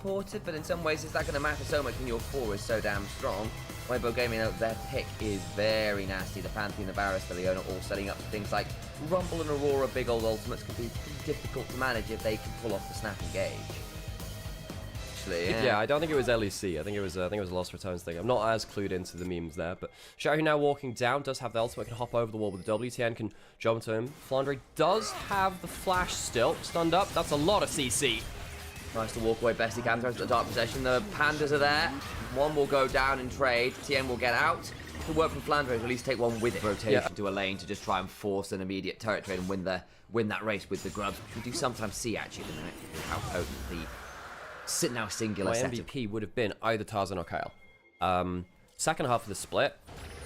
supported, but in some ways, is that going to matter so much when your 4 is so damn strong? Weibo Gaming, their pick is very nasty. The Pantheon, the Varus, the Leona, all setting up for things like Rumble and Aurora. Big old ultimates can be pretty difficult to manage if they can pull off the snap engage. Actually, yeah, I don't think it was LEC. I think it was a Lost Returns thing. I'm not as clued into the memes there, but Xiaohu now walking down does have the ultimate, can hop over the wall with the WTN, can jump to him. Flandre does have the flash still stunned up. That's a lot of CC. Nice to walk away best he can, throws the dark possession. The pandas are there. One will go down and trade. TN will get out. The work from Flandre is at least take one with it. Rotation to a lane to just try and force an immediate turret trade and win that race with the grubs. We do sometimes see actually at the minute how potent the sit now singular setup. MVP would have been either Tarzan or Kyle. Second half of the split,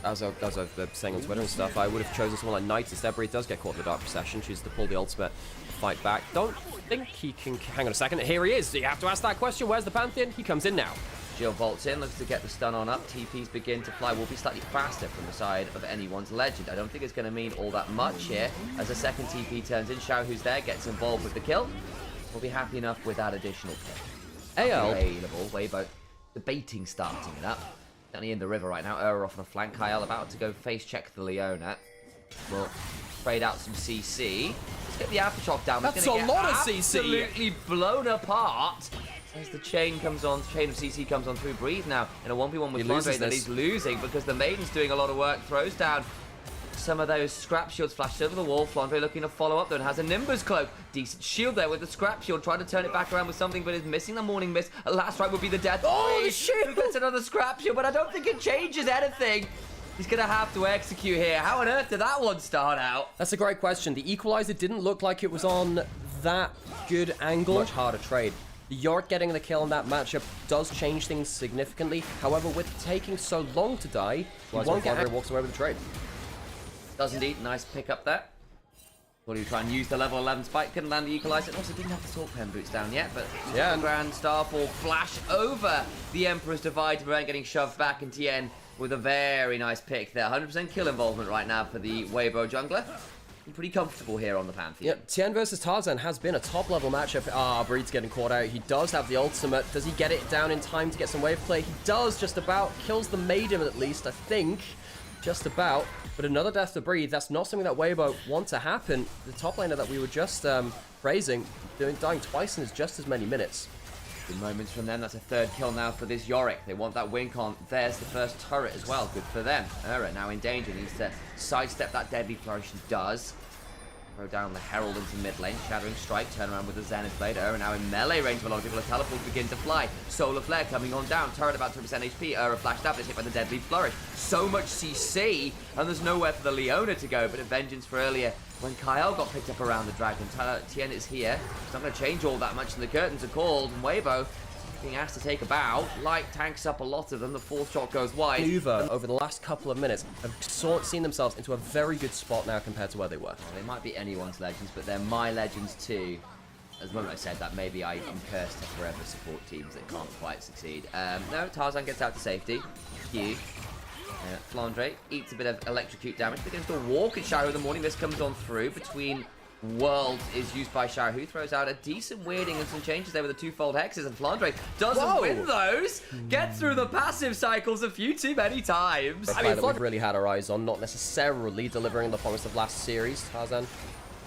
as I've been saying on Twitter and stuff, I would have chosen someone like Knight instead. He does get caught in the dark possession, chooses to pull the ultimate, fight back. Don't think he can. Hang on a second. Here he is. You have to ask that question. Where's the Pantheon? He comes in now. Jill vaults in, looks to get the stun on up. TPs begin to fly. Will be slightly faster from the side of anyone's legend. I don't think it's going to mean all that much here. As a second TP turns in, Xiaohu's there, gets involved with the kill. We'll be happy enough with that additional kill. AL. Available. Weibo debating starting it up. Down in the river right now. Off on a flank. Kyle about to go face check the Leona. We'll trade out some CC. Let's get the aftershock down. That's a lot of CC. Absolutely blown apart. As the chain of CC comes on through Breathe now in a 1v1 with Flandre that he's losing because the Maiden's doing a lot of work. Throws down some of those scrap shields flashed over the wall. Flandre looking to follow up though and has a Nimbus cloak. Decent shield there with the scrap shield. Trying to turn it back around with something but is missing the Morning Mist. A last strike would be the death. Oh, the shield! Who gets another scrap shield, but I don't think it changes anything. He's going to have to execute here. How on earth did that one start out? That's a great question. The equalizer didn't look like it was on that good angle. Much harder trade. Yorick getting the kill in that matchup does change things significantly. However, with taking so long to die, he won't get walks away with the trade. Does indeed. Nice pick up there. Thought he would try and use the level 11 spike. Couldn't land the equalizer. Also didn't have the Talk Pen boots down yet, but yeah, Grand Starfall flash over the Emperor's Divide to prevent getting shoved back, and TN with a very nice pick there. 100% kill involvement right now for the Weibo jungler. Pretty comfortable here on the Pantheon. Yeah, Tien versus Tarzan has been a top-level matchup. Breed's getting caught out. He does have the ultimate. Does he get it down in time to get some wave play? He does, just about. Kills the Maiden at least, I think. Just about. But another death to Breathe. That's not something that Weibo want to happen. The top laner that we were just praising, dying twice in just as many minutes. Good moments from them. That's a third kill now for this Yorick. They want that wink on. There's the first turret as well. Good for them. Ura now in danger. Needs to sidestep that deadly flourish. He does. Throw down the Herald into mid lane. Shattering Strike. Turn around with the Zenith Blade. Ura now in melee range of a lot of people. The teleports begin to fly. Solar Flare coming on down. Turret about 2% HP. Ura flashed up. It's hit by the deadly flourish. So much CC. And there's nowhere for the Leona to go. But a vengeance for earlier when Kyle got picked up around the dragon. Tien is here. It's not going to change all that much, and the curtains are called. And Weibo being asked to take a bow. Light tanks up a lot of them. The fourth shot goes wide. Uber, over the last couple of minutes, have seen themselves into a very good spot now compared to where they were. Well, they might be anyone's legends, but they're my legends too. As the moment I said that, maybe I am cursed to forever support teams that can't quite succeed. No, Tarzan gets out to safety. Q. Flandre eats a bit of electrocute damage. Begins to walk at Xiaohu in the morning. This comes on through between worlds is used by Xiaohu. Throws out a decent weirding and some changes there with the twofold hexes. And Flandre doesn't win those. Gets through the passive cycles a few too many times. I mean, we've really had our eyes on, not necessarily delivering the promise of last series. Tarzan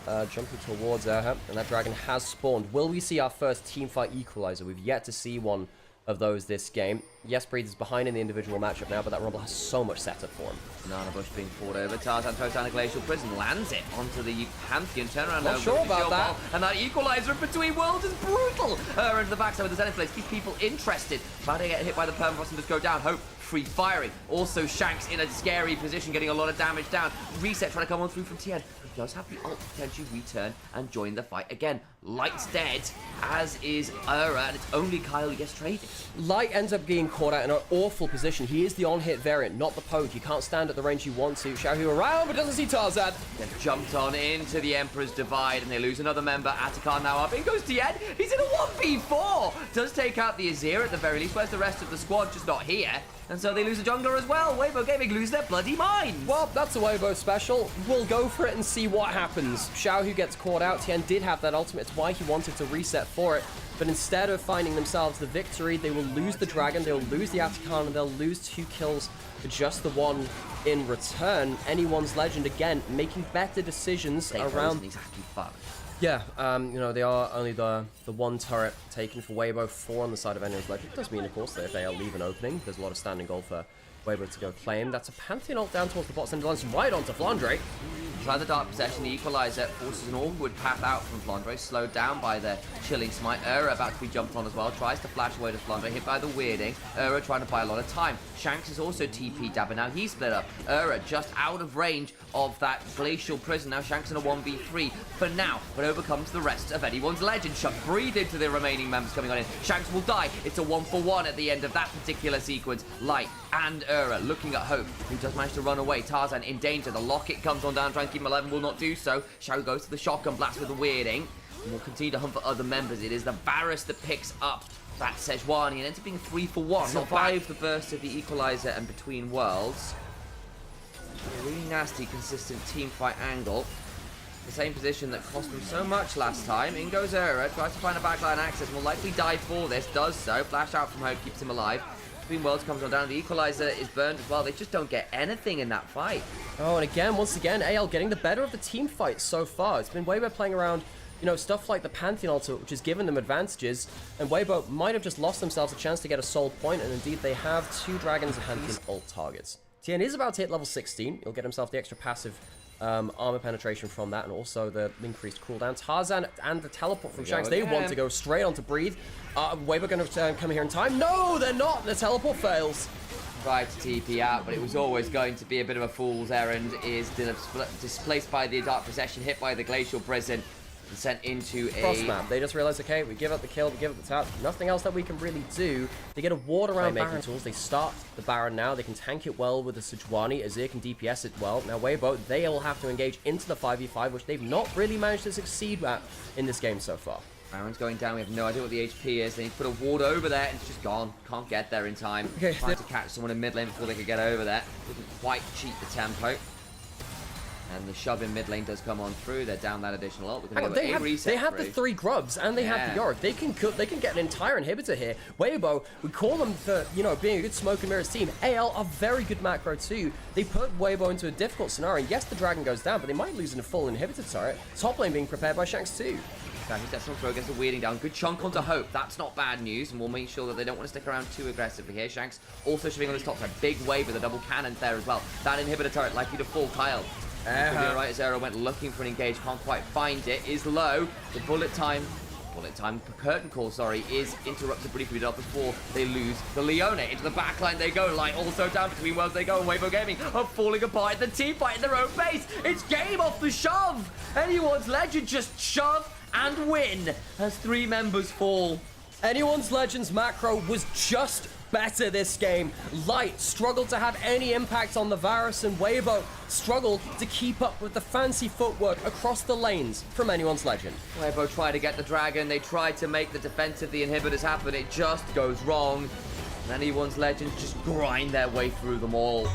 jumping towards her, and that dragon has spawned. Will we see our first teamfight equalizer? We've yet to see one of those this game. Yes, Breathe is behind in the individual matchup now, but that Rumble has so much setup for him. Banana Bush being fought over. Tarzan throws down a Glacial Prison, lands it onto the Pantheon. Turn around. Not sure about that. And that equalizer in between worlds is brutal. Into the backside with the Zenith Blades. Keeps people interested. About to get hit by the Permafrost and just go down. Hope free firing. Also Shanks in a scary position, getting a lot of damage down. Reset trying to come on through from Tien. He does have the ult to potentially return and join the fight again. Light's dead, as is Ura, and it's only Kyle who gets traded. Light ends up being caught out in an awful position. He is the on-hit variant, not the poke. You can't stand at the range you want to. Xiaohu around, but doesn't see Tarzan. They've jumped on into the Emperor's Divide, and they lose another member. Atacar now up. In goes Tien. He's in a 1v4. Does take out the Azir at the very least. Where's the rest of the squad? Just not here. And so they lose a jungler as well. Weibo Gaming lose their bloody minds. Well, that's a Weibo special. We'll go for it and see what happens. Xiaohu gets caught out. Tien did have that ultimate. It's why he wanted to reset for it. but instead of finding themselves the victory, they will lose the Dragon, they will lose the Atacant, and they'll lose 2 kills for just the 1 in return. Anyone's Legend, again, making better decisions around... exactly fun. Yeah, you know, they are only the 1 turret taken for Weibo, 4 on the side of Anyone's Legend. It does mean, of course, that if they leave an opening, there's a lot of standing goal for Weibo to go claim. That's a Pantheon ult down towards the bot center, right onto Flandre. Try the Dark Possession, the Equalizer forces an awkward path out from Flandre, slowed down by the Chilling Smite. about to be jumped on as well, tries to flash away to Flandre, hit by the Weirding. trying to buy a lot of time. Shanks is also TP dabbing now, he's split up. just out of range of that Glacial Prison. Now Shanks in a 1v3 for now, but overcomes the rest of Anyone's Legend. Shut breathe into the remaining members coming on in. Shanks will die, it's a 1-for-1 at the end of that particular sequence. Light and looking at Hope, who does manage to run away. Tarzan in danger, the Locket comes on down, trying to keep him alive, will not do so. Shao goes to the shotgun blast with the Weirding, and will continue to hunt for other members. It is the Varus that picks up that Sejuani, and ends up being a 3-for-1. Survive the burst of the Equalizer and Between Worlds. A really nasty, consistent team fight angle. The same position that cost them so much last time. In goes tries to find a backline access, will likely die for this, does so. Flash out from Hope, keeps him alive. Between Worlds comes on down, the Equalizer is burned as well. They just don't get anything in that fight. Oh, and again, once again, AL getting the better of the team fight so far. It's been Weibo playing around, you know, stuff like the Pantheon ult, which has given them advantages, and Weibo might have just lost themselves a chance to get a soul point, and indeed they have 2 Dragons and Pantheon ult targets. Tien is about to hit level 16. He'll get himself the extra passive armor penetration from that, and also the increased cooldown. Tarzan and the teleport from Shanks, they want to go straight on to Breathe. Weibo going to come here in time? No, they're not! The teleport fails. Tried to TP out, but it was always going to be a bit of a fool's errand. Is displaced by the Dark Possession, hit by the Glacial Prison, and sent into a... cross-map. They just realized, okay, we give up the kill, we give up the tap. Nothing else that we can really do. They get a ward around Baron tools. They start the Baron now. They can tank it well with the Sejuani. Azir can DPS it well. Now Weibo, they'll have to engage into the 5v5, which they've not really managed to succeed at in this game so far. Baron's going down. We have no idea what the HP is. They need to put a ward over there, and it's just gone. Can't get there in time. Okay, trying to catch someone in mid lane before they could get over there. Didn't quite cheat the tempo. And the shove in mid lane does come on through. They're down that additional ult. They have the 3 grubs, and they have the Yorick. They can get an entire inhibitor here. Weibo, we call them for, you know, being a good smoke and mirrors team. AL are very good macro too. They put Weibo into a difficult scenario. Yes, the Dragon goes down, but they might lose in a full inhibitor turret. Top lane being prepared by Shanks too. He steps on throw, gets the Weirding down. Good chunk onto Hope. That's not bad news, and we'll make sure that they don't want to stick around too aggressively here. Shanks also shoving on his top side. Big wave with a double cannon there as well. That inhibitor turret likely to fall. Kyle. Right as Arrow went looking for an engage, can't quite find it. Is low. The curtain call, is interrupted briefly before they lose the Leona. Into the backline they go. Light also down. Between Worlds they go. And Weibo Gaming are falling apart. The team fight in their own base. It's game off the shove. Anyone's Legend just shove and win as 3 members fall. Anyone's Legends macro was just better this game. Light struggled to have any impact on the Varus, and Weibo struggled to keep up with the fancy footwork across the lanes from Anyone's Legend. Weibo tried to get the Dragon. They tried to make the defense of the inhibitors happen. It just goes wrong. And Anyone's Legends just grind their way through them all.